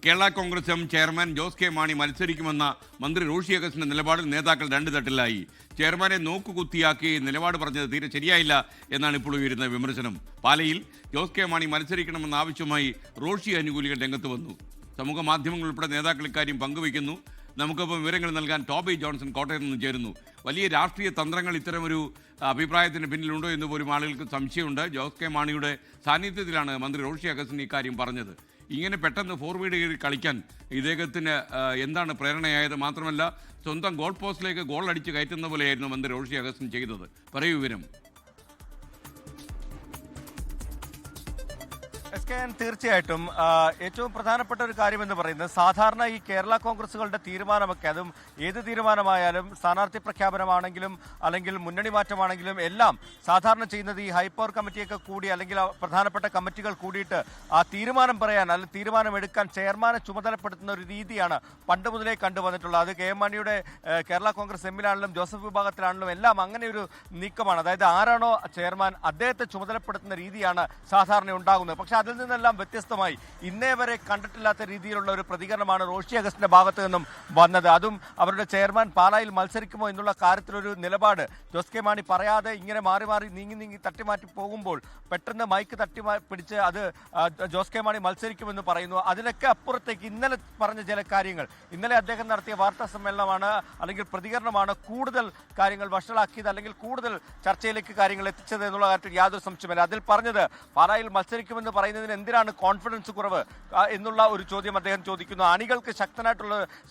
Kerala Congress M chairman Jose K Mani മത്സരിക്കുമെന്ന മന്ത്രി റോഷി അഗസ്റ്റിന്റെ നിലപാടിൽ നേതാക്കൾ രണ്ട് തട്ടിലായി. ചെയർമാനെ നോക്കുകുത്തിയാക്കി നിലപാട് പറഞ്ഞത് തീരെ ശരിയായില്ല എന്നാണ് ഇപ്പോൾ ഉയരുന്ന വിമർശനം. പാലയിൽ ജോസ് കെ മാണി മത്സരിക്കണമെന്ന ആവശ്യമായി റോഷി അനുകൂലികൾ രംഗത്ത് വന്നു. സമൂഹ മാധ്യമങ്ങൾ ഉൾപ്പെടെ നേതാക്കൾ ഇക്കാര്യം പങ്കുവയ്ക്കുന്നു. നമുക്കൊപ്പം വിവരങ്ങൾ നൽകാൻ ടോബി ജോൺസൺ കോട്ടയത്ത് നിന്ന് ചേരുന്നു. വലിയ രാഷ്ട്രീയ തന്ത്രങ്ങൾ ഇത്തരമൊരു അഭിപ്രായത്തിന് പിന്നിലുണ്ടോ എന്ന് പോലും ആളുകൾക്ക് സംശയമുണ്ട്. ജോസ് കെ മാണിയുടെ സാന്നിധ്യത്തിലാണ് മന്ത്രി റോഷി അഗസ്റ്റിൻ ഇക്കാര്യം പറഞ്ഞത്. ഇങ്ങനെ പെട്ടെന്ന് ഫോർവേഡ് ചെയ്ത് കളിക്കാൻ ഇദ്ദേഹത്തിന് എന്താണ് പ്രേരണയായത്? മാത്രമല്ല സ്വന്തം ഗോൾ പോസ്റ്റിലേക്ക് ഗോൾ അടിച്ച് കയറ്റുന്ന പോലെയായിരുന്നു മന്ത്രി റോഷി അഗസ്റ്റിൻ ചെയ്തത്. പറയൂ വിവരം. തീർച്ചയായിട്ടും ഏറ്റവും പ്രധാനപ്പെട്ട ഒരു കാര്യമെന്ന് പറയുന്നത് സാധാരണ ഈ കേരള കോൺഗ്രസുകളുടെ തീരുമാനമൊക്കെ, അതും ഏത് തീരുമാനമായാലും സ്ഥാനാർത്ഥി പ്രഖ്യാപനമാണെങ്കിലും അല്ലെങ്കിൽ മുന്നണി മാറ്റമാണെങ്കിലും എല്ലാം സാധാരണ ചെയ്യുന്നത് ഈ ഹൈപ്പവർ കമ്മിറ്റിയൊക്കെ കൂടി അല്ലെങ്കിൽ പ്രധാനപ്പെട്ട കമ്മിറ്റികൾ കൂടിയിട്ട് ആ തീരുമാനം പറയാൻ അല്ലെങ്കിൽ തീരുമാനമെടുക്കാൻ ചെയർമാനെ ചുമതലപ്പെടുത്തുന്ന ഒരു രീതിയാണ് പണ്ട് മുതലേ കണ്ടുവന്നിട്ടുള്ളത്. അത് കെ എം മാണിയുടെ കേരള കോൺഗ്രസ് എമ്മിലാണെങ്കിലും ജോസഫ് വിഭാഗത്തിലാണെങ്കിലും എല്ലാം അങ്ങനെ ഒരു നീക്കമാണ്. അതായത് ആരാണോ ചെയർമാൻ അദ്ദേഹത്തെ ചുമതലപ്പെടുത്തുന്ന രീതിയാണ് സാധാരണ ഉണ്ടാകുന്നത്. പക്ഷെ അതിൽ നിന്നെല്ലാം വ്യത്യസ്തമായി ഇന്നേ വരെ കണ്ടിട്ടില്ലാത്ത രീതിയിലുള്ള ഒരു പ്രതികരണമാണ് റോഷി അഗസ്റ്റിന്റെ ഭാഗത്തു നിന്നും വന്നത്. അതും അവരുടെ ചെയർമാൻ പാലായിൽ മത്സരിക്കുമോ എന്നുള്ള കാര്യത്തിലൊരു നിലപാട് ജോസ് കെ മാണി പറയാതെ ഇങ്ങനെ മാറി മാറി നീങ്ങി തട്ടിമാറ്റി പോകുമ്പോൾ പെട്ടെന്ന് മൈക്ക് പിടിച്ച് അത് ജോസ് കെ മാണി മത്സരിക്കുമെന്ന് പറയുന്നു. അതിനൊക്കെ അപ്പുറത്തേക്ക് ഇന്നലെ പറഞ്ഞ ചില കാര്യങ്ങൾ, ഇന്നലെ അദ്ദേഹം നടത്തിയ വാർത്താ സമ്മേളനമാണ് അല്ലെങ്കിൽ പ്രതികരണമാണ് കൂടുതൽ കാര്യങ്ങൾ വഷളാക്കിയത് അല്ലെങ്കിൽ കൂടുതൽ ചർച്ചയിലേക്ക് കാര്യങ്ങൾ എത്തിച്ചത് എന്നുള്ള കാര്യത്തിൽ യാതൊരു സംശയമില്ല. അതിൽ പറഞ്ഞത് പാലായിൽ മത്സരിക്കുമെന്ന് പറയുന്നതിന് എന്തിനാണ് കോൺഫിഡൻസ് കുറവ് എന്നുള്ള ഒരു ചോദ്യം അദ്ദേഹം ചോദിക്കുന്നു. അണികൾക്ക്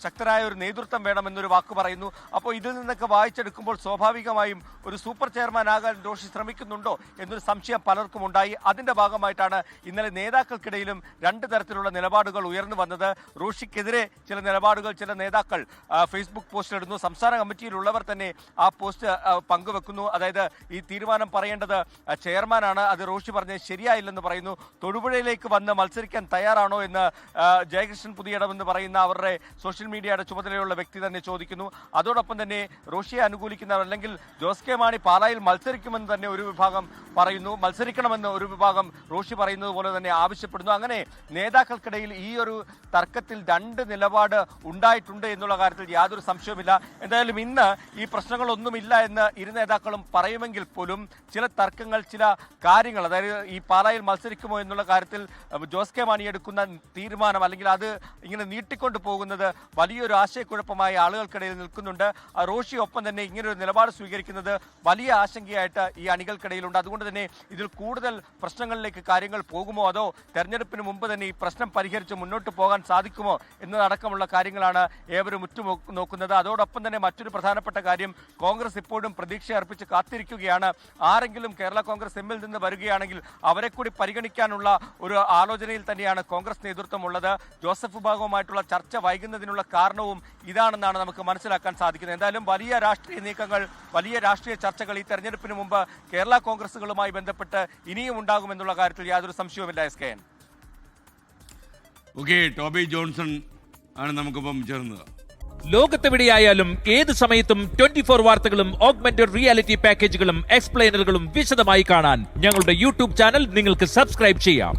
ശക്തനായ ഒരു നേതൃത്വം വേണമെന്നൊരു വാക്ക് പറയുന്നു. അപ്പോൾ ഇതിൽ നിന്നൊക്കെ വായിച്ചെടുക്കുമ്പോൾ സ്വാഭാവികമായും ഒരു സൂപ്പർ ചെയർമാൻ ആകാൻ റോഷി ശ്രമിക്കുന്നുണ്ടോ എന്നൊരു സംശയം പലർക്കും ഉണ്ടായി. അതിന്റെ ഭാഗമായിട്ടാണ് ഇന്നലെ നേതാക്കൾക്കിടയിലും രണ്ട് തരത്തിലുള്ള നിലപാടുകൾ ഉയർന്നു വന്നത്. റോഷിക്കെതിരെ ചില നിലപാടുകൾ ചില നേതാക്കൾ ഫേസ്ബുക്ക് പോസ്റ്റ് ഇടുന്നു. സംസ്ഥാന കമ്മിറ്റിയിലുള്ളവർ തന്നെ ആ പോസ്റ്റ് പങ്കുവെക്കുന്നു. അതായത് ഈ തീരുമാനം പറയേണ്ടത് ചെയർമാനാണ്, അത് റോഷി പറഞ്ഞത് ശരിയായില്ലെന്ന് പറയുന്നു. തൊടുപുഴയിലേക്ക് വന്ന് മത്സരിക്കാൻ തയ്യാറാണോ എന്ന് ജയകൃഷ്ണൻ പുതിയിടം എന്ന് പറയുന്ന അവരുടെ സോഷ്യൽ മീഡിയയുടെ ചുമതലയുള്ള വ്യക്തി തന്നെ ചോദിക്കുന്നു. അതോടൊപ്പം തന്നെ റോഷിയെ അനുകൂലിക്കുന്നവർ അല്ലെങ്കിൽ ജോസ് കെ മാണി പാലായിൽ മത്സരിക്കുമെന്ന് തന്നെ ഒരു വിഭാഗം പറയുന്നു, മത്സരിക്കണമെന്ന് ഒരു വിഭാഗം റോഷി പറയുന്നത് പോലെ തന്നെ ആവശ്യപ്പെടുന്നു. അങ്ങനെ നേതാക്കൾക്കിടയിൽ ഈ ഒരു തർക്കത്തിൽ രണ്ട് നിലപാട് ഉണ്ടായിട്ടുണ്ട് എന്നുള്ള കാര്യത്തിൽ യാതൊരു സംശയവുമില്ല. എന്തായാലും ഇന്ന് ഈ പ്രശ്നങ്ങളൊന്നുമില്ല എന്ന് ഇരു നേതാക്കളും പറയുമെങ്കിൽ പോലും ചില തർക്കങ്ങൾ, ചില കാര്യങ്ങൾ, അതായത് ഈ പാലായിൽ മത്സരിക്കുമോ എന്നുള്ള കാര്യത്തിൽ ജോസ് കെ മാണി എടുക്കുന്ന തീരുമാനം അല്ലെങ്കിൽ അത് ഇങ്ങനെ നീട്ടിക്കൊണ്ടു പോകുന്നത് വലിയൊരു ആശയക്കുഴപ്പമായി ആളുകൾക്കിടയിൽ നിൽക്കുന്നുണ്ട്. റോഷി ഒപ്പം തന്നെ ഇങ്ങനൊരു നിലപാട് സ്വീകരിക്കുന്നത് വലിയ ആശങ്കയായിട്ട് ഈ അണികൾക്കിടയിലുണ്ട്. അതുകൊണ്ട് തന്നെ ഇതിൽ കൂടുതൽ പ്രശ്നങ്ങളിലേക്ക് കാര്യങ്ങൾ പോകുമോ അതോ തെരഞ്ഞെടുപ്പിന് മുമ്പ് തന്നെ ഈ പ്രശ്നം പരിഹരിച്ച് മുന്നോട്ട് പോകാൻ സാധിക്കുമോ എന്നതടക്കമുള്ള കാര്യങ്ങളാണ് ഏവരും ഉറ്റുനോക്കുന്നത്. അതോടൊപ്പം തന്നെ മറ്റൊരു പ്രധാനപ്പെട്ട കാര്യം, കോൺഗ്രസ് ഇപ്പോഴും പ്രതീക്ഷ അർപ്പിച്ച് കാത്തിരിക്കുകയാണ്. ആരെങ്കിലും കേരള കോൺഗ്രസ് എമ്മിൽ നിന്ന് വരികയാണെങ്കിൽ അവരെ കൂടി പരിഗണിക്കാനുള്ള ഒരു ആലോചനയിൽ തന്നെയാണ് കോൺഗ്രസ് നേതൃത്വം ഉള്ളത്. ജോസഫ് വിഭാഗവുമായിട്ടുള്ള ചർച്ച വൈകുന്നതിനുള്ള കാരണവും ഇതാണെന്നാണ് നമുക്ക് മനസ്സിലാക്കാൻ സാധിക്കുന്നത്. എന്തായാലും വലിയ രാഷ്ട്രീയ നീക്കങ്ങൾ, വലിയ രാഷ്ട്രീയ ചർച്ചകൾ ഈ തെരഞ്ഞെടുപ്പിന് മുമ്പ് കേരള കോൺഗ്രസുകളുമായി ബന്ധപ്പെട്ട് ഇനിയും ഉണ്ടാകുമെന്നുള്ള കാര്യത്തിൽ യാതൊരു സംശയവുമില്ല. SKN. ടോബി ജോൺസൺ ആണ് നമുക്കിപ്പം ചേർന്നത്. ലോകത്തെവിടെയായാലും ഏത് സമയത്തും 24 വാർത്തകളും ഓഗ്മെന്റഡ് റിയാലിറ്റി പാക്കേജുകളും എക്സ്പ്ലെയിനറുകളും വിശദമായി കാണാൻ ഞങ്ങളുടെ യൂട്യൂബ് ചാനൽ നിങ്ങൾക്ക് സബ്സ്ക്രൈബ് ചെയ്യാം.